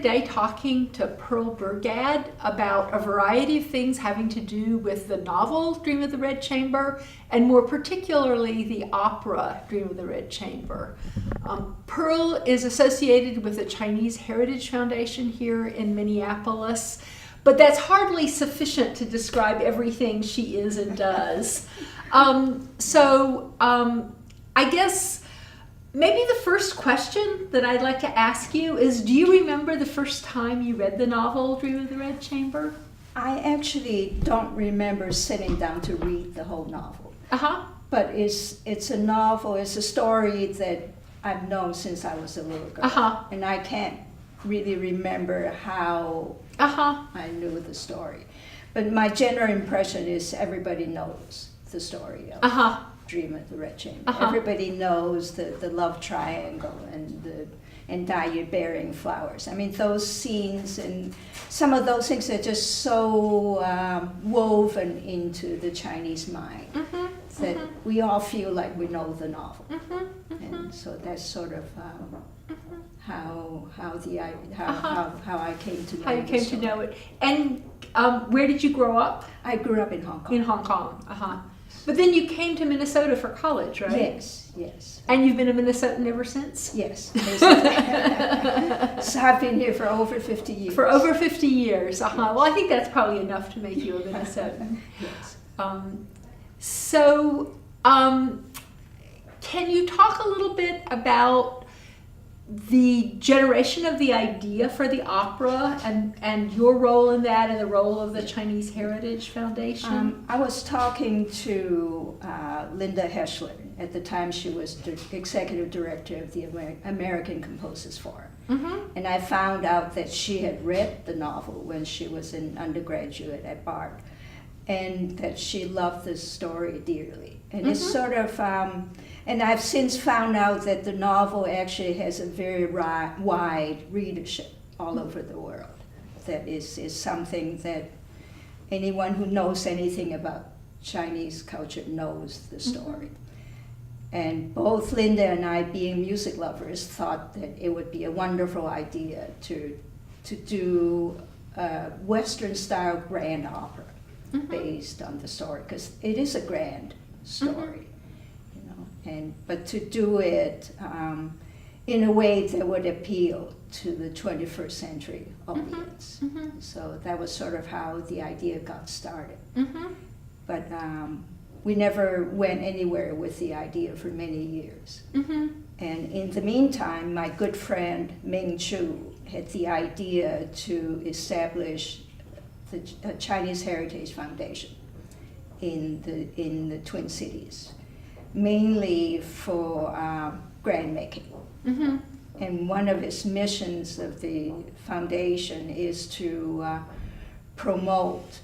today talking to Pearl Bergad about a variety of things having to do with the novel Dream of the Red Chamber, and more particularly the opera Dream of the Red Chamber. Pearl is associated with the Chinese Heritage Foundation here in Minneapolis, but that's hardly sufficient to describe everything she is and does. I guess maybe the first question that I'd like to ask you is, do you remember the first time you read the novel Dream of the Red Chamber? I actually don't remember sitting down to read the whole novel. Uh-huh. But it's a novel, it's a story that I've known since I was a little girl. Uh-huh. And I can't really remember how I knew the story. But my general impression is everybody knows the story of Dream of the Red Chamber. Everybody knows the love triangle and Dai bearing flowers. I mean, those scenes and some of those things are just so woven into the Chinese mind that we all feel like we know the novel. And so that's sort of how I came to know it. How you came to know it. And where did you grow up? I grew up in Hong Kong. In Hong Kong, But then you came to Minnesota for college, right? Yes. And you've been a Minnesotan ever since? Yes. So I've been here for over 50 years. For over 50 years, Well, I think that's probably enough to make you a Minnesotan. Yes. Can you talk a little bit about the generation of the idea for the opera and your role in that and the role of the Chinese Heritage Foundation? I was talking to Linda Heschler. At the time, she was the executive director of the American Composers Forum. And I found out that she had read the novel when she was an undergraduate at Bard, and that she loved the story dearly. And it's sort of, and I've since found out that the novel actually has a very wide readership all over the world. That is something that anyone who knows anything about Chinese culture knows the story. And both Linda and I, being music lovers, thought that it would be a wonderful idea to do a Western-style grand opera based on the story, because it is a grand story, but to do it in a way that would appeal to the 21st century audience. So that was sort of how the idea got started. But we never went anywhere with the idea for many years. And in the meantime, my good friend Ming Chu had the idea to establish the Chinese Heritage Foundation in the Twin Cities, mainly for grant making. And one of its missions of the foundation is to promote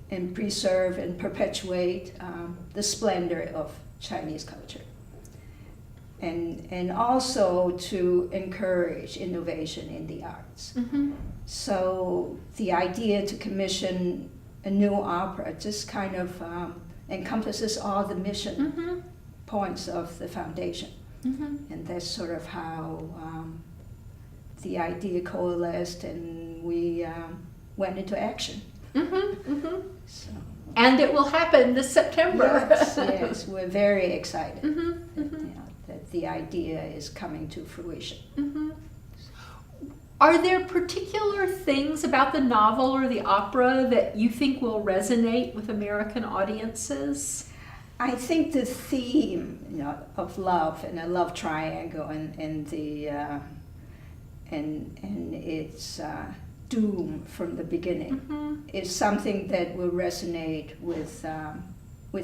and preserve and perpetuate the splendor of Chinese culture. And also to encourage innovation in the arts. So the idea to commission a new opera just kind of encompasses all the mission points of the foundation. And that's sort of how the idea coalesced, and we went into action. So. And it will happen this September. Yes, we're very excited that the idea is coming to fruition. Are there particular things about the novel or the opera that you think will resonate with American audiences? I think the theme, of love and a love triangle and the and its doom from the beginning is something that will resonate with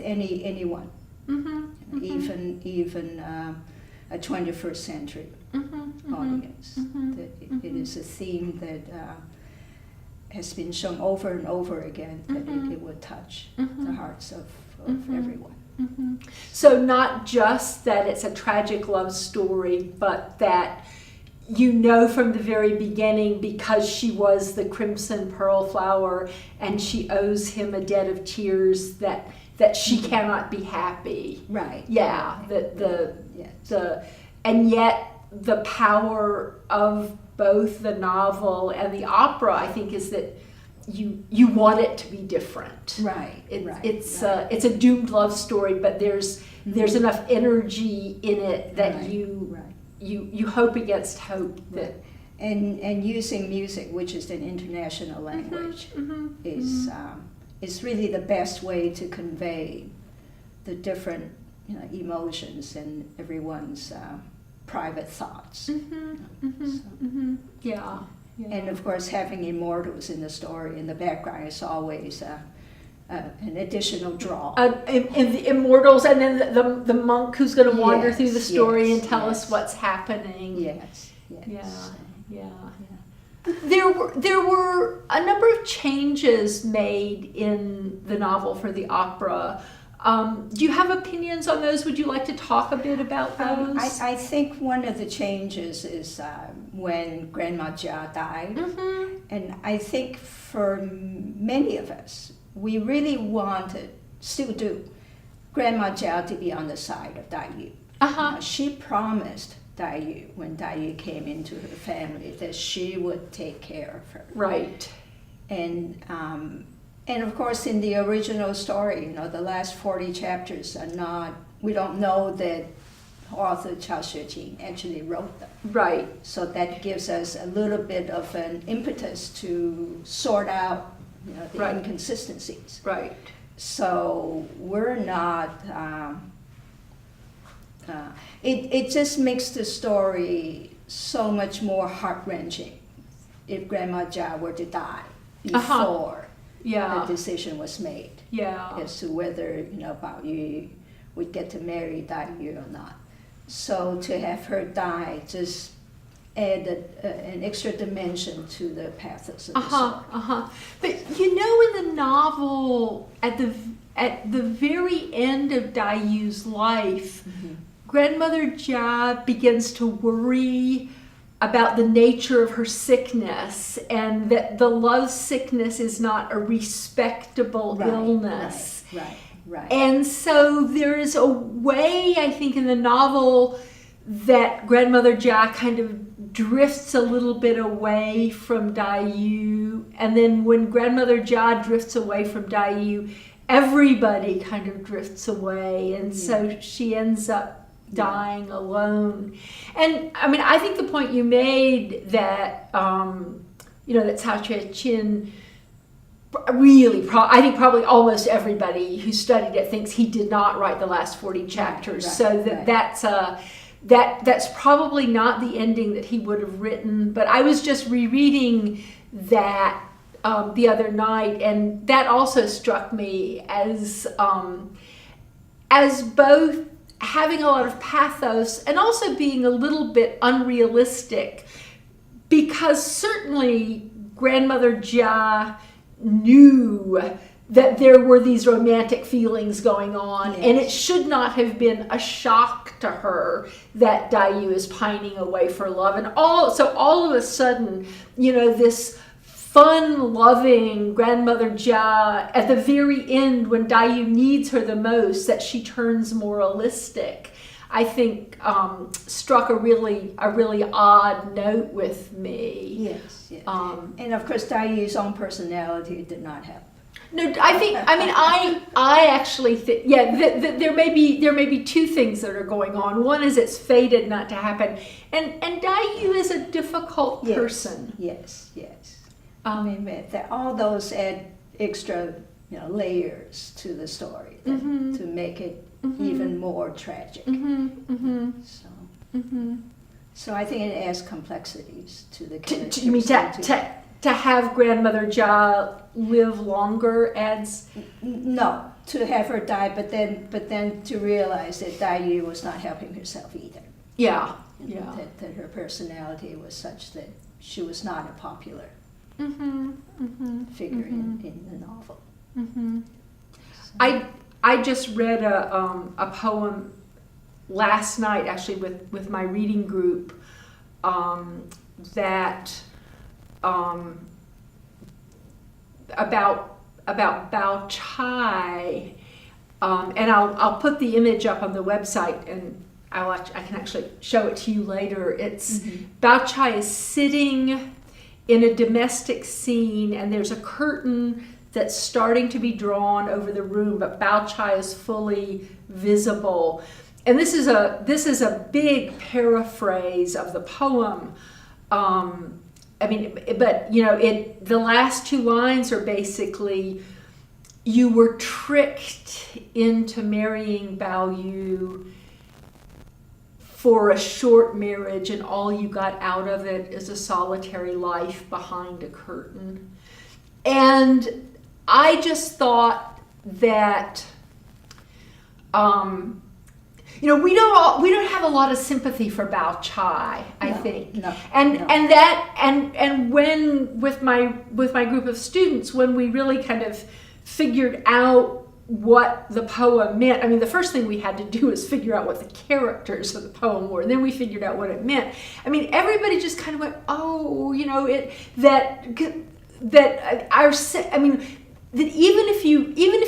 anyone, even a 21st century audience. That it is a theme that has been shown over and over again, that it will touch the hearts of everyone. So not just that it's a tragic love story, but that from the very beginning, because she was the crimson pearl flower and she owes him a debt of tears, that she cannot be happy. Right. Yeah. Right. And yet the power of both the novel and the opera, I think, is that you want it to be different. Right. It's a doomed love story, but there's enough energy in it that you hope against hope that. And using music, which is an international language, is really the best way to convey the different emotions and everyone's private thoughts. Yeah. And of course, having immortals in the story in the background is always an additional draw. And the immortals, and then the monk who's going to wander through the story and tell us what's happening. Yes. Yeah. There were a number of changes made in the novel for the opera. Do you have opinions on those? Would you like to talk a bit about those? I think one of the changes is when Grandma Jia died. And I think for many of us, we really wanted, still do, Grandma Jia to be on the side of Dai Yu. She promised Dai Yu, when Dai Yu came into her family, that she would take care of her. Right. And of course, in the original story, the last 40 chapters are not, we don't know that author Chao Xuejing actually wrote them. Right. So that gives us a little bit of an impetus to sort out the inconsistencies. Right. So we're not, it just makes the story so much more heart-wrenching if Grandma Jia were to die before the decision was made as to whether Bao Yu would get to marry Dai Yu or not. So to have her die just added an extra dimension to the pathos of the story. But in the novel, at the very end of Dai Yu's life, Grandmother Jia begins to worry about the nature of her sickness, and that the love sickness is not a respectable illness. Right. And so there is a way, I think, in the novel that Grandmother Jia kind of drifts a little bit away from Dai Yu, and then when Grandmother Jia drifts away from Dai Yu, everybody kind of drifts away, and so she ends up dying alone. And I mean, I think the point you made that that Cao Xuejing really, I think probably almost everybody who studied it thinks he did not write the last 40 chapters. That's probably not the ending that he would have written. But I was just rereading that the other night, and that also struck me as both having a lot of pathos and also being a little bit unrealistic, because certainly Grandmother Jia knew that there were these romantic feelings going on, and it should not have been a shock to her that Dai Yu is pining away for love. And all of a sudden, this fun-loving Grandmother Jia, at the very end, when Dai Yu needs her the most, that she turns moralistic, I think struck a really odd note with me. Yes. And of course, Dai Yu's own personality did not help. No, I actually think, there may be two things that are going on. One is it's fated not to happen, and Dai Yu is a difficult person. Yes. All those add extra, layers to the story to make it even more tragic. So I think it adds complexities to the characters. You mean to have Grandmother Jia live longer adds? No, to have her die, but then to realize that Dai Yu was not helping herself either. That her personality was such that she was not a popular figure in the novel. I just read a poem last night, actually, with my reading group, that about Bao Chai, and I'll put the image up on the website, and I can actually show it to you later. It's Bao Chai is sitting in a domestic scene, and there's a curtain that's starting to be drawn over the room, but Bao Chai is fully visible. And this is a big paraphrase of the poem. But the last two lines are basically, "You were tricked into marrying Bao Yu for a short marriage, and all you got out of it is a solitary life behind a curtain." And I just thought that, we don't have a lot of sympathy for Bao Chai, I think. And when with my group of students, when we really kind of figured out what the poem meant, I mean, the first thing we had to do was figure out what the characters of the poem were. And then we figured out what it meant. I mean, everybody just kind of went, that even if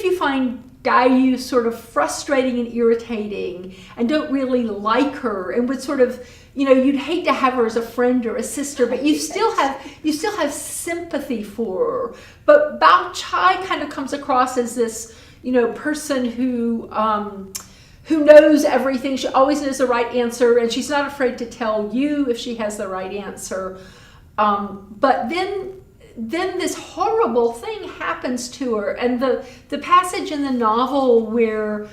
you find Dayu sort of frustrating and irritating and don't really like her and would sort of, you'd hate to have her as a friend or a sister, but you still have sympathy for her. But Bao Chai kind of comes across as this, person who knows everything. She always knows the right answer, and she's not afraid to tell you if she has the right answer. But then this horrible thing happens to her, and the passage in the novel where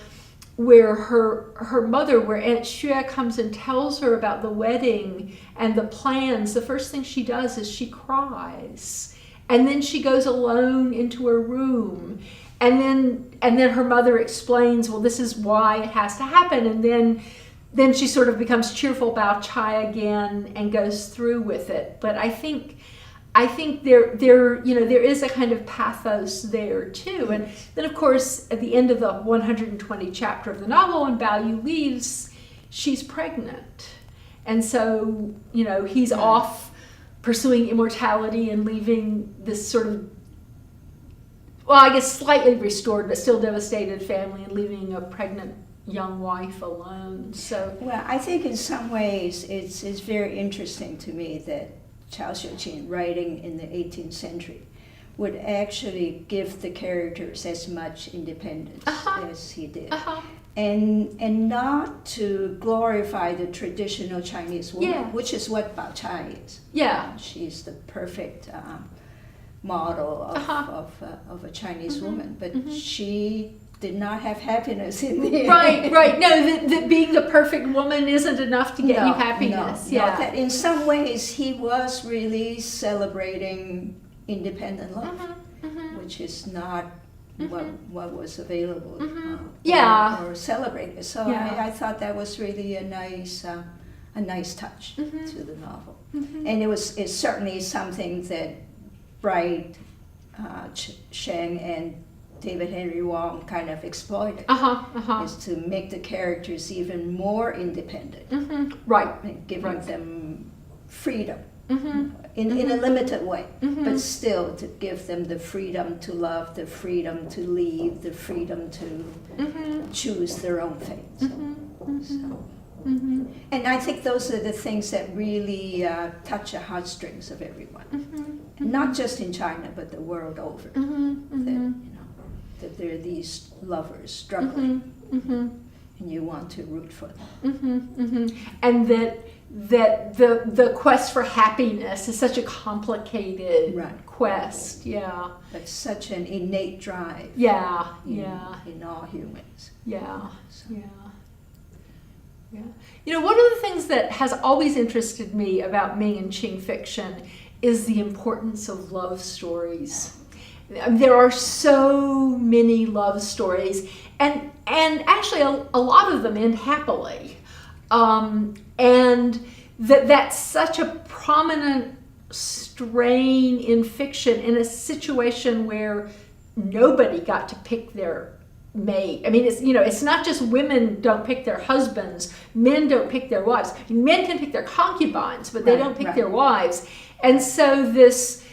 her mother, where Aunt Xue comes and tells her about the wedding and the plans, the first thing she does is she cries, and then she goes alone into her room, and then her mother explains, well, this is why it has to happen, and then she sort of becomes cheerful Bao Chai again and goes through with it. But I think there is a kind of pathos there too. And then of course at the end of the 120 chapter of the novel, when Bao Yu leaves, she's pregnant. And so, he's off pursuing immortality and leaving this sort of, well, I guess slightly restored but still devastated family, and leaving a pregnant young wife alone. So, well, I think in some ways it's very interesting to me that Chao Xiuqin, writing in the 18th century, would actually give the characters as much independence as he did. And not to glorify the traditional Chinese woman, which is what Bao Chai is. Yeah. She's the perfect model of a Chinese woman, but she did not have happiness in the end. Right. No, that being the perfect woman isn't enough to get you happiness. No, that in some ways he was really celebrating independent love, which is not what was available or celebrated. So I thought that was really a nice touch to the novel, and it's certainly something that Bright, Sheng, and David Henry Wong kind of exploited, is to make the characters even more independent, right, and giving them freedom in a limited way, but still to give them the freedom to love, the freedom to leave, the freedom to choose their own fate. And I think those are the things that really touch the heartstrings of everyone, not just in China but the world over. That there are these lovers struggling, and you want to root for them. And that the quest for happiness is such a complicated quest. Yeah. But such an innate drive. Yeah. In all humans. Yeah. One of the things that has always interested me about Ming and Qing fiction is the importance of love stories. There are so many love stories, and actually a lot of them end happily, and that's such a prominent strain in fiction in a situation where nobody got to pick their mate. I mean, it's not just women don't pick their husbands, men don't pick their wives. Men can pick their concubines, but they don't pick their wives. And so this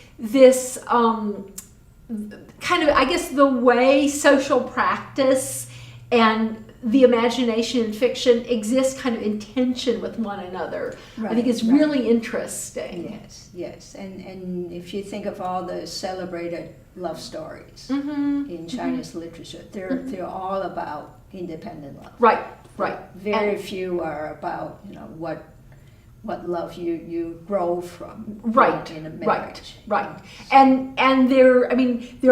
kind of, I guess, the way social practice and the imagination and fiction exist kind of in tension with one another. I think it's really interesting. Yes. And if you think of all the celebrated love stories in Chinese literature, they're all about independent love. Right. Very few are about, what love you grow from in a marriage. Right. And they're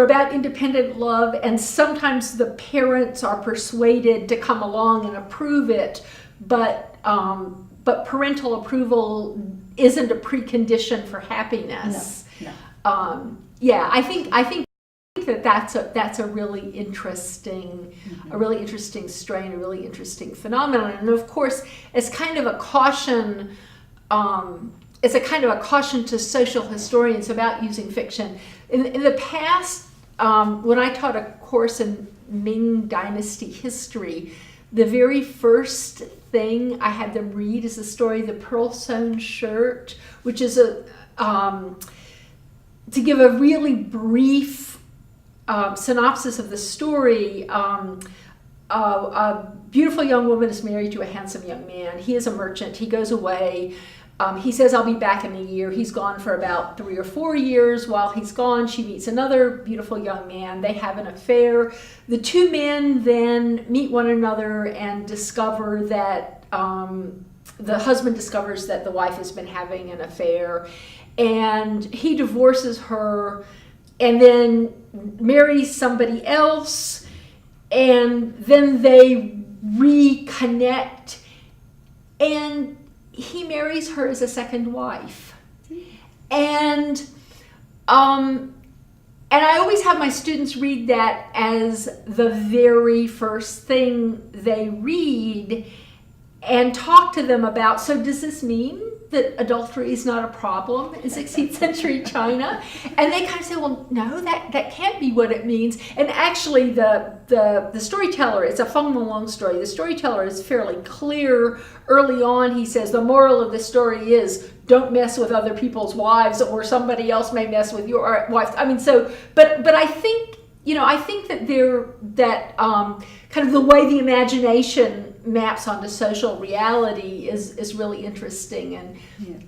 about independent love, and sometimes the parents are persuaded to come along and approve it, but parental approval isn't a precondition for happiness. No. I think that's a really interesting, strain, a really interesting phenomenon. And of course, it's kind of a caution. It's a kind of a caution to social historians about using fiction. In the past, when I taught a course in Ming Dynasty history, the very first thing I had them read is the story "The Pearl Sewn Shirt," which is to give a really brief synopsis of the story. A beautiful young woman is married to a handsome young man. He is a merchant. He goes away. He says, "I'll be back in a year." He's gone for about 3 or 4 years. While he's gone, she meets another beautiful young man. They have an affair. The two men then meet one another and discover that the husband discovers that the wife has been having an affair, and he divorces her and then marries somebody else, and then they reconnect, and he marries her as a second wife. And I always have my students read that as the very first thing they read and talk to them about, so does this mean that adultery is not a problem in 16th century China? And they kind of say, well, no, that can't be what it means. And actually the storyteller, it's a Feng Long story, the storyteller is fairly clear. Early on, he says, the moral of the story is, don't mess with other people's wives, or somebody else may mess with your wife. But I think, that kind of the way the imagination maps onto social reality is really interesting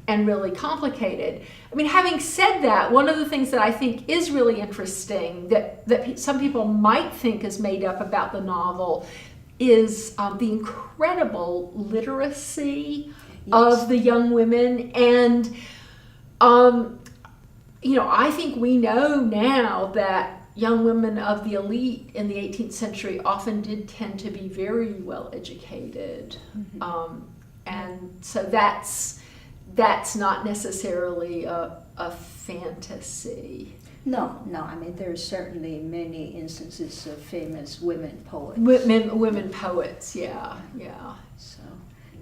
and really complicated. Having said that, one of the things that I think is really interesting that some people might think is made up about the novel is the incredible literacy of the young women. And I think we know now that young women of the elite in the 18th century often did tend to be very well educated. And so that's not necessarily a fantasy. No. There are certainly many instances of famous women poets. Women poets, yeah. So,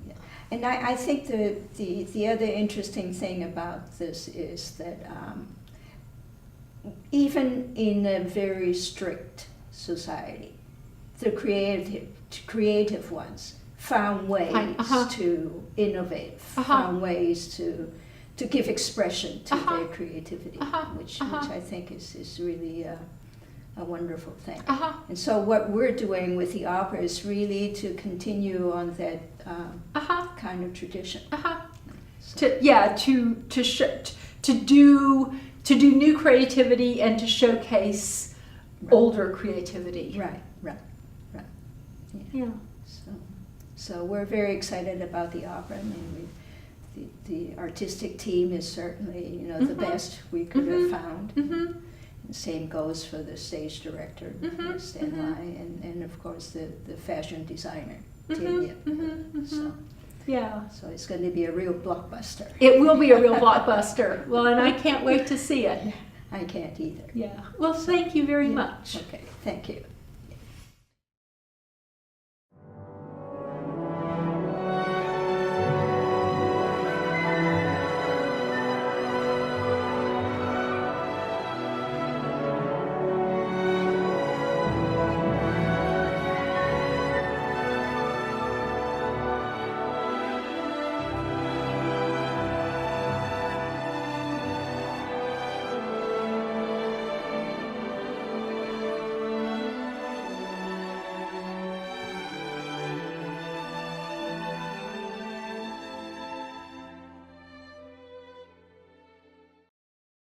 yeah. And I think the other interesting thing about this is that even in a very strict society, the creative ones found ways to innovate, found ways to give expression to their creativity, which I think is really a wonderful thing. And so what we're doing with the opera is really to continue on that kind of tradition. To do new creativity and to showcase older creativity. Right. Yeah. So we're very excited about the opera. The artistic team is certainly the best we could have found. And same goes for the stage director, Stan Lai, and of course the fashion designer, Tian Yip. So it's going to be a real blockbuster. It will be a real blockbuster. Well, and I can't wait to see it. I can't either. Yeah. Well, thank you very much. Okay, thank you.